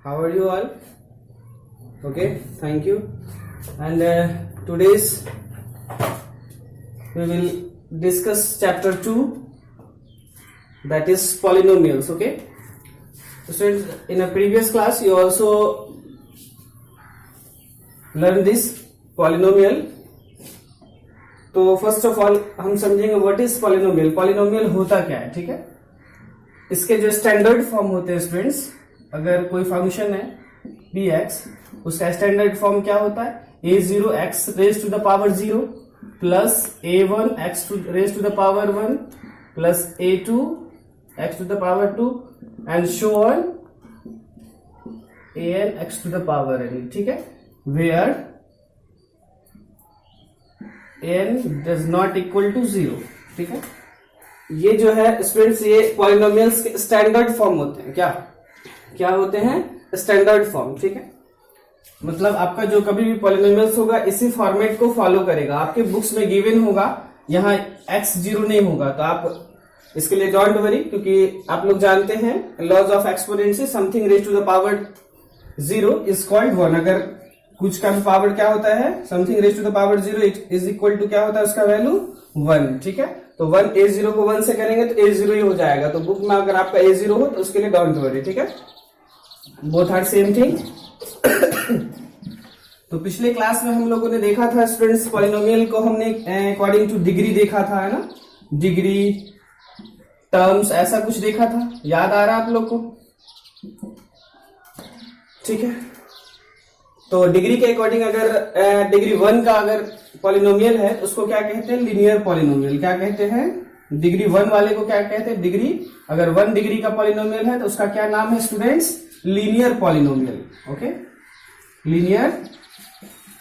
How are you all? Okay, thank you. And today's we will discuss chapter 2, that is polynomials. Okay, so students, in a previous class you also learned this polynomial. तो first of all हम समझेंगे what is polynomial. Polynomial होता क्या है, ठीक है. इसके जो स्टैंडर्ड फॉर्म होते हैं स्टूडेंट्स, अगर कोई फंक्शन है बी एक्स, उसका स्टैंडर्ड फॉर्म क्या होता है, a0 x raise to the power 0 plus a1 x raise to the power 1 plus a2 x to the power 2 and so on an x to the power n. ठीक है, where n does not equal to 0. ठीक है, ये जो है students, ये polynomials के standard form होते हैं. क्या क्या होते हैं? Standard form. ठीक है, मतलब आपका जो कभी भी पॉलिनोमियल्स होगा इसी फॉर्मेट को फॉलो करेगा. आपके बुक्स में गिवन होगा, यहाँ x 0 नहीं होगा, तो आप इसके लिए डोंट वरी, क्योंकि आप लोग जानते हैं laws of exponents, something raise to the power 0 is called 1. अगर कुछ का भी पावर क्या होता है, something raise to the power 0 is equal to क्या होता है, उसका वैल्यू 1. ठीक है, तो 1 a0 को 1 से करेंगे तो a0 ही हो जाएगा. तो बुक में अगर आपका a0 हो तो उसके लिए डोंट वरी. ठीक है, बोथ आर सेम थिंग. तो पिछले क्लास में हम लोगों ने देखा था स्टूडेंट्स, पॉलिनोमियल को हमने अकॉर्डिंग टू डिग्री देखा था, है ना. डिग्री, टर्म्स, ऐसा कुछ देखा था. याद आ रहा है आप लोग को? ठीक है, तो डिग्री के अकॉर्डिंग अगर डिग्री 1 का अगर पॉलिनोमियल है तो उसको क्या कहते हैं, लीनियर पॉलिनोमियल. क्या कहते हैं? डिग्री 1 वाले को क्या कहते हैं, डिग्री. अगर 1 डिग्री का पॉलिनोमियल है तो उसका क्या नाम है students, linear polynomial. Okay, linear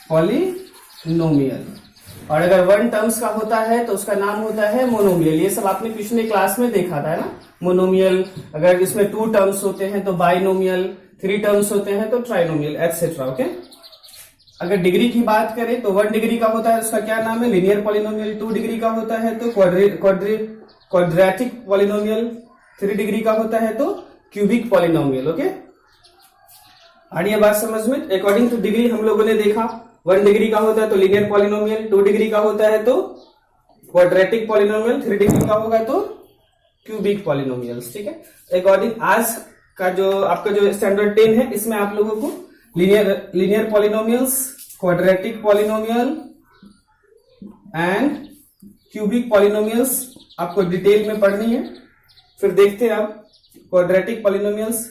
polynomial. और अगर 1 टर्म्स का होता है तो उसका नाम होता है मोनोमियल. ये सब आपने पिछले क्लास में देखा था, है ना. मोनोमियल, अगर इसमें 2 टर्म्स होते हैं तो बाइनोमियल, 3 टर्म्स होते हैं तो ट्राइनोमियल, एटसेट्रा. ओके, अगर डिग्री की बात करें तो 1 डिग्री का होता है, उसका क्या नाम है, लीनियर पॉलिनोमियल. 2 डिग्री का होता है तो क्वाड्रेटिक पॉलिनोमियल. 3 डिग्री का होता है तो क्यूबिक पॉलिनोमियल. ओके, और ये बात समझ में. अकॉर्डिंग टू डिग्री हम लोगों ने देखा, 1 डिग्री का होता है तो लीनियर पॉलिनोमियल, 2 डिग्री का होता है तो क्वाड्रेटिक पॉलिनोमियल, 3 डिग्री का होगा तो क्यूबिक पॉलिनोमियल्स. ठीक है, अकॉर्डिंग आज का जो आपका जो स्टैंडर्ड 10 है, इसमें आप लोगों को linear polynomials, quadratic polynomial and cubic polynomials आपको डिटेल में पढ़नी है. फिर देखते हैं आप क्वाड्रेटिक पॉलिनोमियल्स.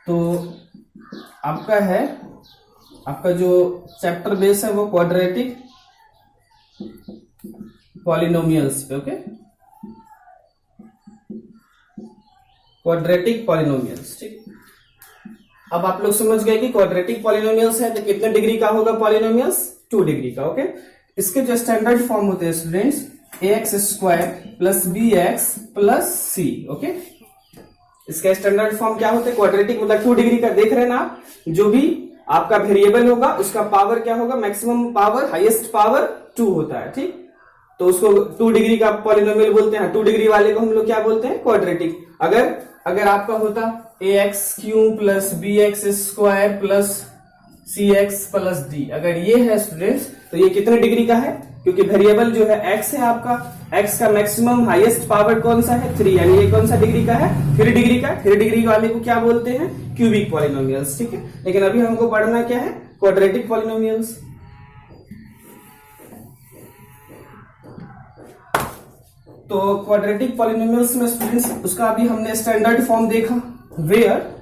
तो आपका है, आपका जो चैप्टर बेस है वो क्वाड्रेटिक पॉलिनोमियल्स पे. Okay, quadratic polynomials. ठीक, अब आप लोग समझ गए कि क्वाड्रेटिक पॉलिनोमियल्स है तो कितने डिग्री का होगा पॉलिनोमियल्स, 2 डिग्री का. ओके, इसके जो स्टैंडर्ड फॉर्म होते हैं students, ax² plus bx plus c. Okay, इसका स्टैंडर्ड फॉर्म क्या होता है, क्वाड्रेटिक मतलब 2 डिग्री का. देख रहे हैं ना आप, जो भी आपका वेरिएबल होगा उसका पावर क्या होगा, मैक्सिमम पावर, हाईएस्ट पावर 2 होता है. ठीक, तो उसको 2 डिग्री का पॉलिनोमियल बोलते हैं. 2 डिग्री वाले को हम लोग क्या बोलते हैं, क्वाड्रेटिक. अगर आपका होता ax³ plus bx² plus cx plus d, अगर ये है स्टूडेंट्स तो ये कितने डिग्री का है, क्योंकि वेरिएबल जो है x है आपका, x का मैक्सिमम हाईएस्ट पावर कौन सा है, 3, यानी ये कौन सा डिग्री का है, 3 डिग्री का. 3 डिग्री वाले को क्या बोलते हैं, क्यूबिक पॉलिनोमियल्स. ठीक है, लेकिन अभी हमको पढ़ना क्या है, क्वाड्रेटिक पॉलिनोमियल्स. तो क्वाड्रेटिक पॉलिनोमियल्स में स्टूडेंट्स उसका अभी हमने स्टैंडर्ड फॉर्म देखा, where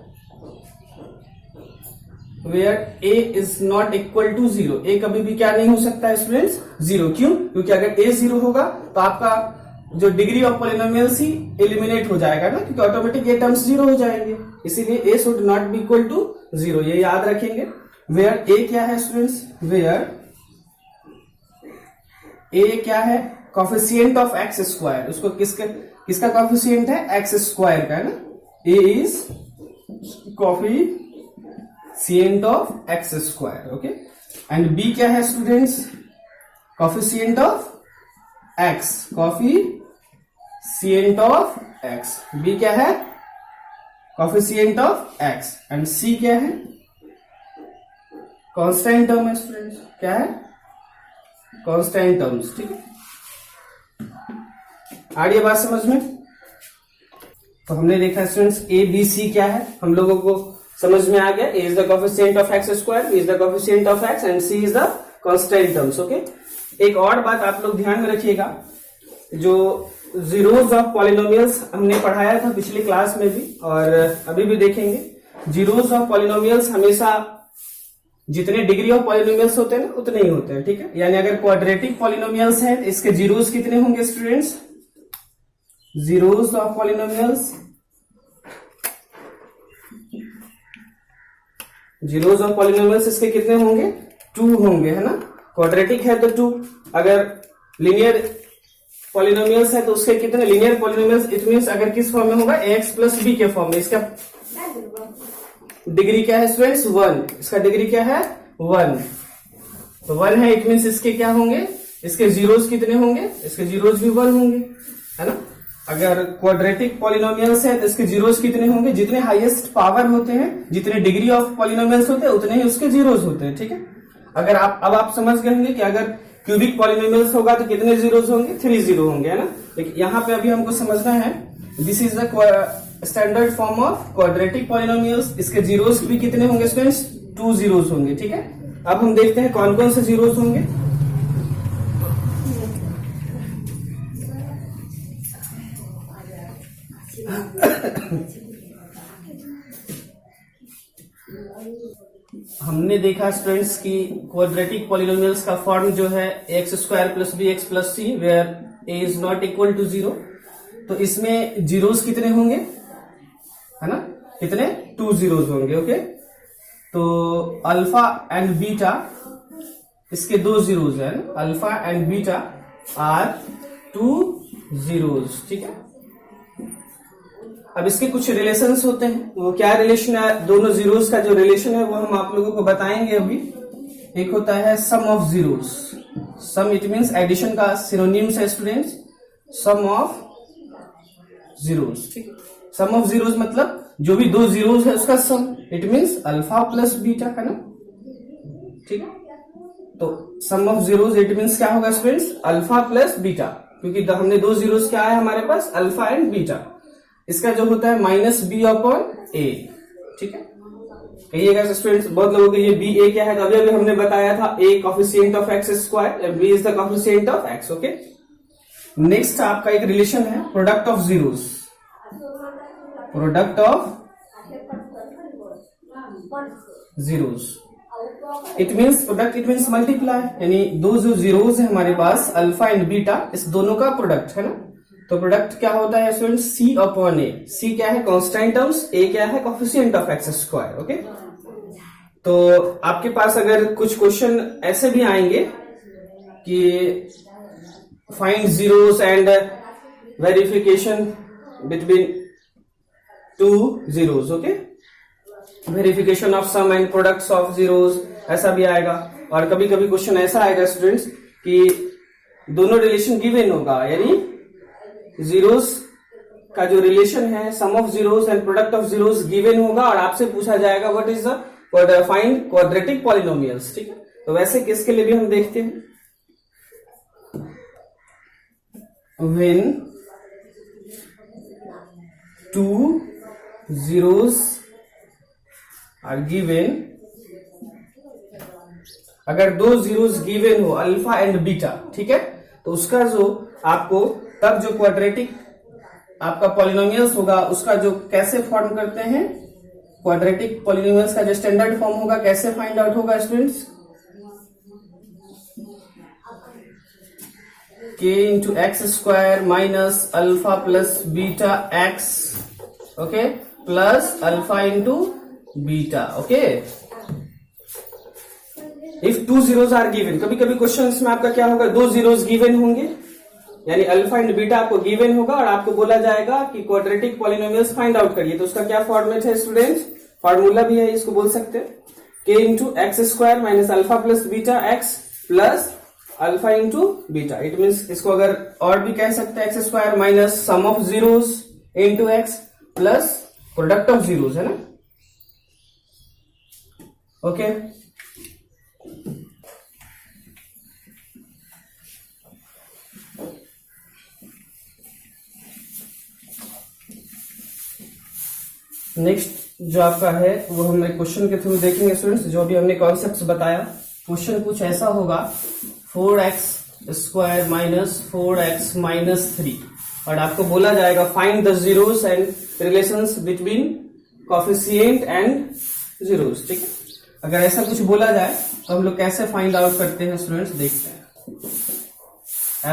a is not equal to 0. a कभी भी क्या नहीं हो सकता है स्टूडेंट्स, 0. क्यों? क्योंकि अगर a 0 होगा तो आपका जो degree of polynomials he eliminate हो जाएगा ना, क्योंकि ऑटोमेटिक ये टर्म्स 0 हो जाएंगे. इसीलिए a should not be equal to 0, ये याद रखेंगे. वेयर a क्या है स्टूडेंट्स, वेयर a क्या है, कॉफिशिएंट ऑफ x². उसको किसका कॉफिशिएंट है, x² का, है ना. a is coefficient of x². Okay, and b क्या है students, coefficient of x, coefficient of x. B क्या है? Coefficient of x. And c क्या है? कांस्टेंट टर्म है स्टूडेंट्स। क्या है? Constant terms. ठीक है, आ रही है बात समझ में? तो हमने देखा स्टूडेंट्स ए बी सी क्या है, हम लोगों को समझ में आ गया। A is the coefficient of X square, B is the coefficient of x and C is the constant terms. Okay, एक और बात आप लोग ध्यान में रखिएगा, जो जीरोस ऑफ पॉलिनोमियल्स हमने पढ़ाया था पिछली क्लास में भी और अभी भी देखेंगे। जीरोस ऑफ पॉलिनोमियल्स हमेशा जितने डिग्री ऑफ पॉलिनोमियल्स होते हैं ना उतने ही होते हैं। ठीक है, यानी अगर क्वाड्रेटिक पॉलिनोमियल्स है तो इसके जीरोस कितने होंगे students? Zeros of polynomials, zeros of polynomials इसके कितने होंगे? 2 होंगे, है ना। क्वाड्रेटिक है तो 2, अगर लीनियर पॉलिनोमियल्स है तो उसके कितने? लीनियर पॉलिनोमियल्स इट मींस अगर किस फॉर्म में होगा? ax प्लस बी के फॉर्म में। इसका डिग्री क्या है स्टूडेंट्स? 1। इसका डिग्री क्या है? 1। तो 1 है, इट मींस इसके क्या होंगे? इसके जीरोस कितने होंगे? इसके जीरोस भी 1 होंगे, है ना। अगर क्वाड्रेटिक पॉलिनोमियल्स है तो इसके जीरोस कितने होंगे? जितने हाईएस्ट पावर होते हैं, जितने डिग्री ऑफ पॉलिनोमियल्स होते हैं उतने ही उसके जीरोस होते हैं। ठीक है, अगर आप समझ गए होंगे कि अगर क्यूबिक पॉलिनोमियल्स होगा तो कितने जीरोस होंगे? 3 जीरो होंगे, है ना। लेकिन यहाँ पे अभी हमको समझना है, this is the standard form of quadratic polynomials. इसके जीरोस भी कितने होंगे स्टूडेंट्स? 2 जीरोस होंगे। ठीक है, अब हम देखते हैं कौन कौन से जीरोस होंगे। हमने देखा स्टूडेंट्स कि क्वाड्रेटिक पॉलिनोमियल्स का फॉर्म जो है x square plus B x plus c where a is not equal to 0। तो इसमें जीरोस कितने होंगे, है ना? कितने? 2 जीरोस होंगे। ओके, तो अल्फा एंड बीटा, इसके 2 जीरोस है ना। Alpha and beta are 2 zeros. ठीक है, अब इसके कुछ रिलेशंस होते हैं, वो क्या रिलेशन है? दोनों जीरोस का जो रिलेशन है वो हम आप लोगों को बताएंगे अभी। एक होता है sum of zeros. Sum it means addition का सिनोनिम्स है स्टूडेंट्स, सम ऑफ जीरोस। ठीक है, सम ऑफ जीरोस मतलब जो भी 2 जीरोस है उसका sum, it means alpha plus beta, है ना। ठीक है, तो sum of zeros it means क्या होगा स्टूडेंट्स? अल्फा प्लस बीटा, क्योंकि हमने 2 जीरोस क्या है हमारे पास? Alpha and beta. इसका जो होता है माइनस बी अपॉन ए। ठीक है, कहिएगा स्टूडेंट्स, बहुत लोगों के ये बी ए क्या है? तो अभी हमने बताया था A coefficient of X square and B is the coefficient of X. Okay, next आपका एक रिलेशन है product of zeros. Product of zeros it means product, it means multiply, यानी 2 जो जीरोस है हमारे पास अल्फा एंड बीटा, इस दोनों का प्रोडक्ट, है ना। तो प्रोडक्ट क्या होता है स्टूडेंट? C upon A. सी क्या है? कांस्टेंट टर्म्स, ए क्या है? Coefficient of X square. Okay, तो आपके पास अगर कुछ क्वेश्चन ऐसे भी आएंगे कि find zeros and verification between 2 zeros. Okay, verification of sum and products of zeros, ऐसा भी आएगा। और कभी कभी क्वेश्चन ऐसा आएगा स्टूडेंट्स कि दोनों रिलेशन गिवन होगा, यानी जीरोस का जो रिलेशन है sum of zeros and product of zeros given होगा और आपसे पूछा जाएगा what is the find quadratic polynomials. ठीक है, तो वैसे किसके लिए भी हम देखते हैं, व्हेन 2 जीरोस आर गिवन, अगर 2 जीरोस गिवन हो अल्फा एंड बीटा, ठीक है, तो उसका जो आपको तब जो क्वाड्रेटिक आपका पॉलिनोमियल्स होगा उसका जो कैसे फॉर्म करते हैं, क्वाड्रेटिक पॉलिनोमियल्स का जो स्टैंडर्ड फॉर्म होगा कैसे फाइंड आउट होगा students? k into x square minus alpha plus beta x, okay, plus alpha into beta. Okay, if 2 zeros are given, कभी कभी क्वेश्चन में आपका क्या होगा? 2 जीरोस गिवन होंगे, यानी अल्फा एंड बीटा आपको गिवन होगा और आपको बोला जाएगा कि क्वाड्रेटिक पॉलिनोमियल्स फाइंड आउट करिए। तो उसका क्या फॉर्मेट है स्टूडेंट्स? फॉर्मूला भी है, इसको बोल सकते हैं k into x square minus alpha plus beta x plus alpha into beta. It means इसको अगर और भी कह सकते हैं x square minus sum of zeros into x plus product of zeros, है ना। ओके नेक्स्ट जो आपका है वो हम क्वेश्चन के थ्रू देखेंगे स्टूडेंट्स। जो भी हमने कॉन्सेप्ट बताया, क्वेश्चन कुछ ऐसा होगा 4x square minus 4x minus 3, और आपको बोला जाएगा find the zeros and relations between coefficient and zeros. ठीक है, अगर ऐसा कुछ बोला जाए तो हम लोग कैसे फाइंड आउट करते हैं स्टूडेंट्स, देखते हैं।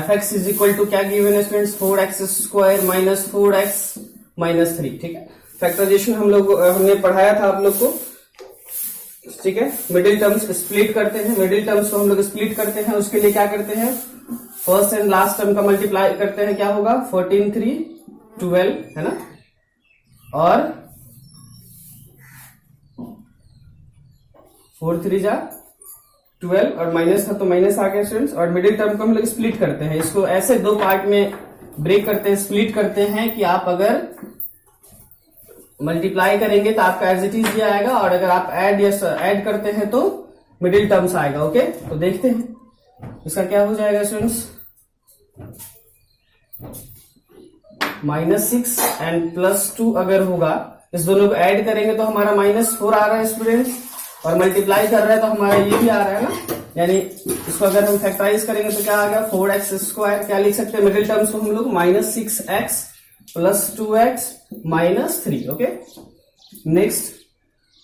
fx इज इक्वल टू क्या गिवन है students, 4x square minus 4x minus 3। ठीक है, फैक्टराइजेशन हमने पढ़ाया था आप लोग को। ठीक है, मिडिल टर्म्स स्प्लिट करते हैं, मिडिल टर्म्स को हम लोग स्प्लिट करते हैं। उसके लिए क्या करते हैं, फर्स्ट एंड लास्ट टर्म का मल्टीप्लाई करते हैं, क्या होगा 14 3 12, है ना। और 4 3 जा 12 और माइनस था तो माइनस आ गया स्टूडेंट्स। और मिडिल टर्म को हम लोग स्प्लिट करते हैं, इसको ऐसे दो पार्ट में ब्रेक करते हैं, स्प्लिट करते हैं कि आप अगर मल्टीप्लाई करेंगे तो आपका एज इट इज ये आएगा, और अगर आप ऐड करते हैं तो मिडिल टर्म्स आएगा। ओके, तो देखते हैं इसका क्या हो जाएगा स्टूडेंट्स। -6 एंड +2 अगर होगा, इस दोनों को ऐड करेंगे तो हमारा -4 आ रहा है स्टूडेंट्स, और मल्टीप्लाई कर रहा है तो हमारा ये भी आ रहा है ना। यानी इसको अगर हम फैक्टराइज करेंगे तो क्या आ गया 4x स्क्वायर, क्या लिख सकते हैं मिडिल टर्म्स को हम लोग -6x plus 2x minus 3। Okay, next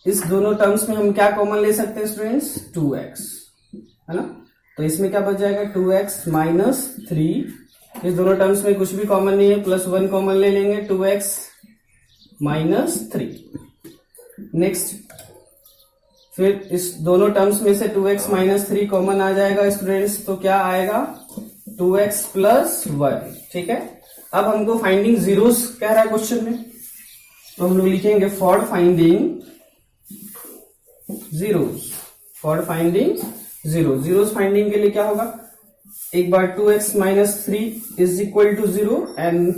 इस दोनों टर्म्स में हम क्या कॉमन ले सकते हैं स्टूडेंट्स, 2x, है ना। तो इसमें क्या बच जाएगा 2x माइनस 3। इस दोनों टर्म्स में कुछ भी कॉमन नहीं है, +1 कॉमन ले लेंगे, 2x माइनस 3। नेक्स्ट फिर इस दोनों टर्म्स में से 2x माइनस 3 कॉमन आ जाएगा स्टूडेंट्स, तो क्या आएगा 2x प्लस 1। ठीक है, अब हमको फाइंडिंग जीरोस कह रहा है क्वेश्चन में, तो हम लोग लिखेंगे for finding zeros. For finding zeros finding के लिए क्या होगा, एक बार 2x minus 3 is equal to 0 and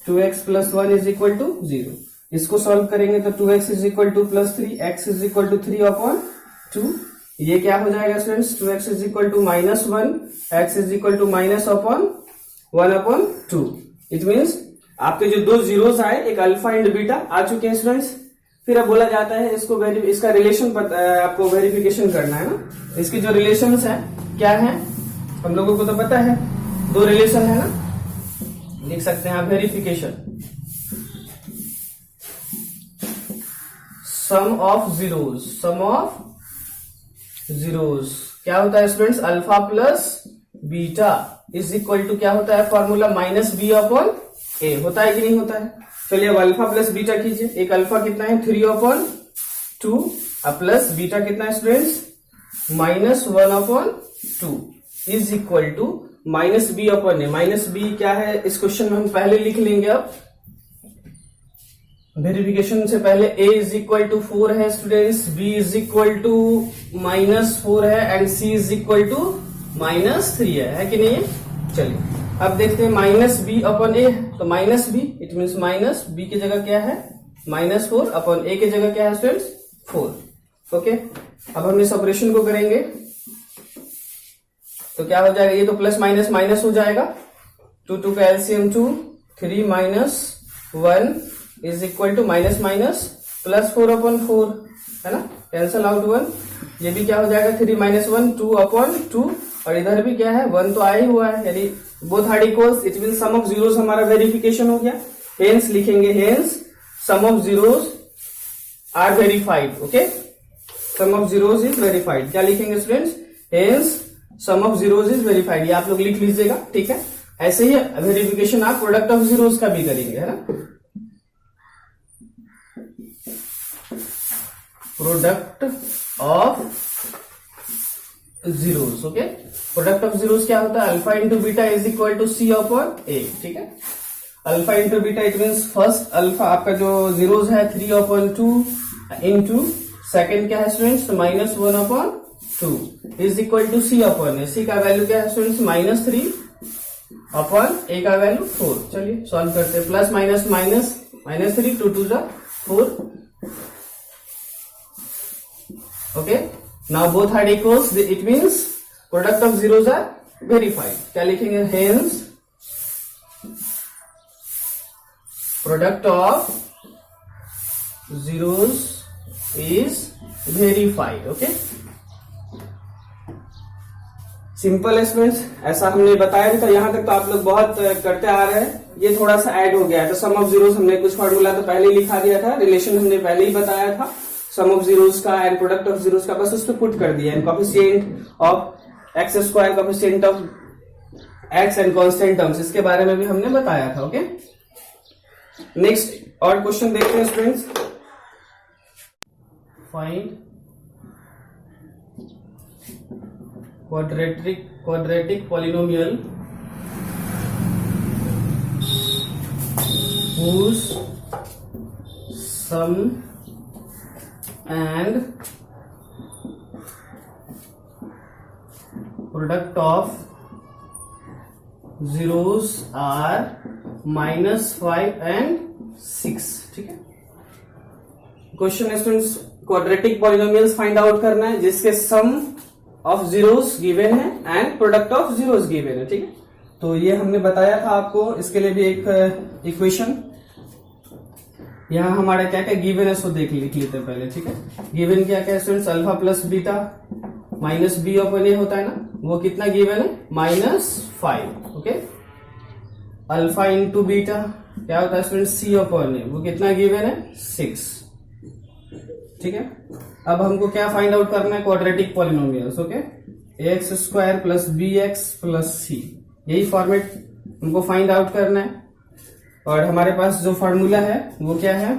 2x plus 1 is equal to 0। इसको सॉल्व करेंगे तो 2x is equal to plus 3, x is equal to 3/2। ये क्या हो जाएगा students, 2x is equal to -1, x is equal to -1/2। It means आपके जो दो जीरोस आए, एक अल्फा एंड बीटा आ चुके हैं स्टूडेंट्स। फिर अब बोला जाता है इसका रिलेशन आपको वेरिफिकेशन करना है ना। इसकी जो रिलेशंस है क्या है, हम लोगों को तो पता है, दो रिलेशन है ना, लिख सकते हैं आप वेरिफिकेशन। सम ऑफ जीरोस क्या होता है students, alpha plus beta is equal to क्या होता है फॉर्मूला, -b/a। होता है कि नहीं होता है। चलिए अब अल्फा प्लस बीटा कीजिए। एक अल्फा कितना है 3/2, प्लस बीटा कितना है students -1/2 is equal to -b/a। -b क्या है इस क्वेश्चन में हम पहले लिख लेंगे। अब वेरिफिकेशन से पहले a इज इक्वल टू 4 है students, b is equal to -4 है and c is equal to -3 है कि नहीं है। चलिए अब देखते हैं -b/a, तो -b इट मीन्स -b की जगह क्या है -4/a की जगह क्या है स्टूडेंट्स 4। ओके, अब हम इस ऑपरेशन को करेंगे तो क्या हो जाएगा, ये तो प्लस माइनस माइनस हो जाएगा, 2 का एलसीएम 2, 3 - 1 इज इक्वल टू -4/4 है ना, कैंसल आउट 1। ये भी क्या हो जाएगा 3 - 1 2/2, और इधर भी क्या है 1 तो आया ही हुआ है, यानी both are equals. It mean sum of zeros हमारा वेरिफिकेशन हो गया। हेंस लिखेंगे, hence sum of zeros are verified. Okay, sum of zeros is verified. क्या लिखेंगे students, hence sum of zeros is verified. ये आप लोग लिख लीजिएगा, ठीक है। ऐसे ही वेरिफिकेशन आप प्रोडक्ट ऑफ जीरोस का भी करेंगे, है ना। Product of zeros, okay. Product of zeros क्या होता है, alpha into beta is equal to c/a। ठीक है, alpha into beta it means first alpha आपका जो जीरोस है 3/2 इंटू सेकेंड क्या है students -1/2 2 is equal to C upon A. C का वैल्यू क्या है स्टूडेंट्स? -3 अपॉन ए का वैल्यू 4। चलिए सॉल्व करते हैं। Plus minus minus, -3 2 2 4। Okay, now both are equals, it means product of zeros are verified. क्या लिखेंगे? Hence product of zeros is verified। Okay, simple है स्टूडेंट्स, ऐसा हमने बताया भी था। यहां तक तो आप लोग बहुत करते आ रहे हैं। ये थोड़ा सा ऐड हो गया है। तो सम ऑफ जीरोस हमने कुछ फॉर्मूला तो पहले ही लिखा दिया था, रिलेशन हमने पहले ही बताया था सम ऑफ जीरोस का एंड प्रोडक्ट ऑफ जीरोस का, बस उस पर पुट कर दिया। And coefficient of X square, coefficient of x and constant terms, इसके बारे में भी हमने बताया था। ओके, नेक्स्ट और क्वेश्चन देखते हैं students. Find quadratic polynomial whose sum and product of zeros are -5 and 6। ठीक है, क्वेश्चन है students, quadratic polynomials find out करना है जिसके सम ऑफ जीरोस गिवन है and product of zeros given है। ठीक है, तो ये हमने बताया था आपको। इसके लिए भी एक इक्वेशन यहां हमारा क्या क्या गिवन है सो लिख लेते हैं पहले। ठीक है, गिवन क्या क्या students? Alpha plus beta minus B upon A होता है ना, वो कितना गिवन है? -5। ओके, अल्फा इंटू बीटा क्या होता है स्टूडेंट? सी अपॉन ए, वो कितना गिवन है? 6। ठीक है, अब हमको क्या फाइंड आउट करना है? Quadratic polynomials. Okay, X square plus B x plus C, यही फॉर्मेट हमको फाइंड आउट करना है। और हमारे पास जो फॉर्मूला है वो क्या है?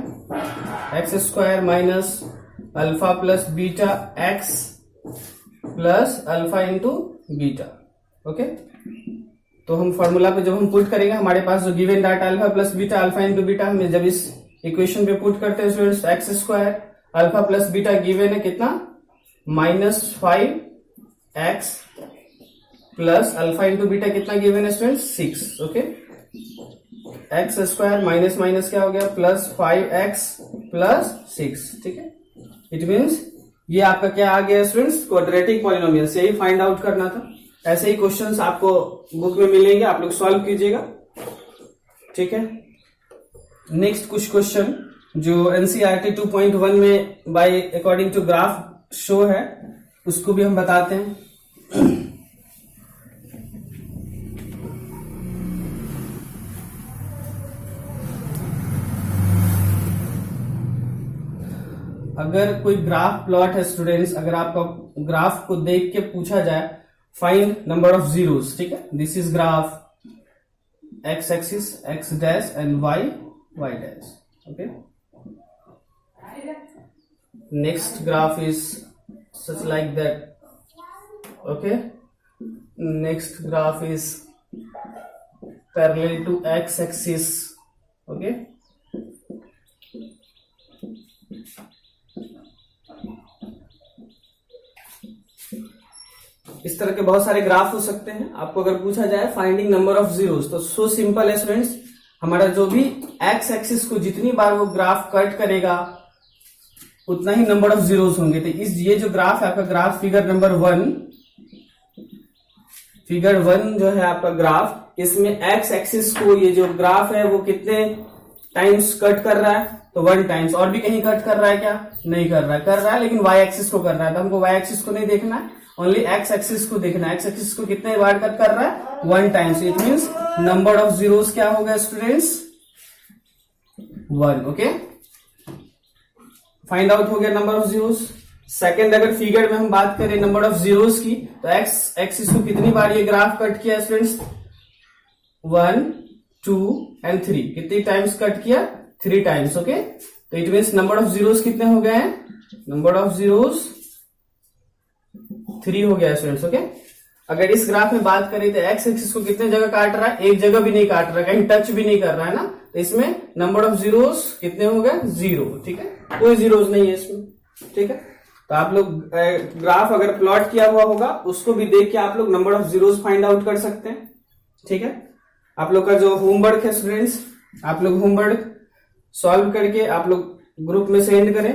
X square minus alpha plus beta x plus alpha into beta. Okay, तो हम फॉर्मूला पे जब हम पुट करेंगे, हमारे पास जो given data alpha plus beta, alpha into beta, हमें जब इस इक्वेशन पे पुट करते हैं students, x square alpha plus beta given है कितना? -5x plus alpha into beta कितना गिवन है student? 6। Okay, X square minus minus क्या हो गया? +5x plus 6। ठीक है, इट मीन्स ये आपका क्या आ गया स्टूडेंट्स? Quadratic polynomial. यही फाइंड आउट करना था। ऐसे ही क्वेश्चंस आपको बुक में मिलेंगे, आप लोग सॉल्व कीजिएगा। ठीक है, नेक्स्ट कुछ क्वेश्चन जो एनसीईआरटी 2.1 में by according to graph show है, उसको भी हम बताते हैं। अगर कोई ग्राफ प्लॉट है स्टूडेंट्स, अगर आपका ग्राफ को देख के पूछा जाए फाइंड नंबर ऑफ जीरोस, ठीक है, this is graph x axis x dash and y y dash. Okay, next graph is such like that। okay, next graph is parallel to x axis। okay, इस तरह के बहुत सारे graph हो सकते हैं। आपको अगर पूछा जाए फाइंडिंग नंबर ऑफ जीरोस, तो सो सिंपल है स्टूडेंट्स, हमारा जो भी एक्स एक्सिस को जितनी बार वो ग्राफ कट करेगा उतना ही नंबर ऑफ जीरोस होंगे। तो ये जो ग्राफ है आपका, ग्राफ फिगर नंबर 1, फिगर 1 जो है आपका ग्राफ, इसमें एक्स एक्सिस को ये जो ग्राफ है वो कितने टाइम्स कट कर रहा है? तो 1 टाइम्स। और भी कहीं कट कर रहा है क्या? नहीं कर रहा है, कर रहा है लेकिन वाई एक्सिस को कर रहा है। तो हमको वाई एक्सिस को नहीं देखना है, ओनली एक्स एक्सिस को देखना है। एक्स एक्सिस को कितने बार कट कर रहा है? 1 times. It means number of zeros क्या होगा स्टूडेंट्स? 1। ओके, फाइंड आउट हो गया नंबर ऑफ जीरोस। सेकंड, अगर फिगर में हम बात करें नंबर ऑफ जीरोस की, तो एक्स एक्सिस को कितनी बार ये ग्राफ कट किया स्टूडेंट्स? 1 2 एंड 3। कितनी टाइम्स कट किया? 3 टाइम्स। ओके, तो it means number of zeros कितने हो गए हैं? नंबर ऑफ जीरोस 3 हो गया स्टूडेंट्स। ओके, अगर इस ग्राफ में बात करें तो एक्स एक्सिस को कितने जगह काट रहा है? एक जगह भी नहीं काट रहा है, कहीं टच भी नहीं कर रहा है ना। तो इसमें नंबर ऑफ जीरोस कितने हो गए? 0। ठीक है, कोई जीरोस नहीं है इसमें। ठीक है, तो आप लोग ग्राफ अगर प्लॉट किया हुआ होगा उसको भी देख के आप लोग number of zeros find out कर सकते हैं। ठीक है, आप लोग का जो होमवर्क है स्टूडेंट्स, आप लोग होमवर्क सॉल्व करके आप लोग ग्रुप में सेंड करें।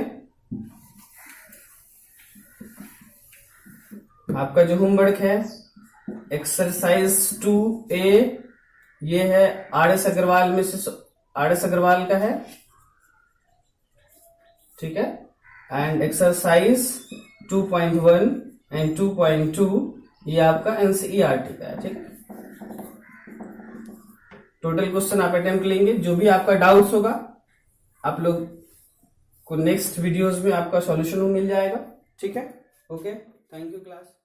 आपका जो होमवर्क है एक्सरसाइज 2A, ये है RS अग्रवाल में से RS अग्रवाल का है। ठीक है, एंड एक्सरसाइज 2.1 एंड 2.2 ये आपका NCERT का है। ठीक है, टोटल क्वेश्चन आप अटेम्प्ट लेंगे। जो भी आपका डाउट्स होगा आप लोग को नेक्स्ट वीडियोस में आपका सॉल्यूशन मिल जाएगा। ठीक है, ओके, थैंक यू क्लास।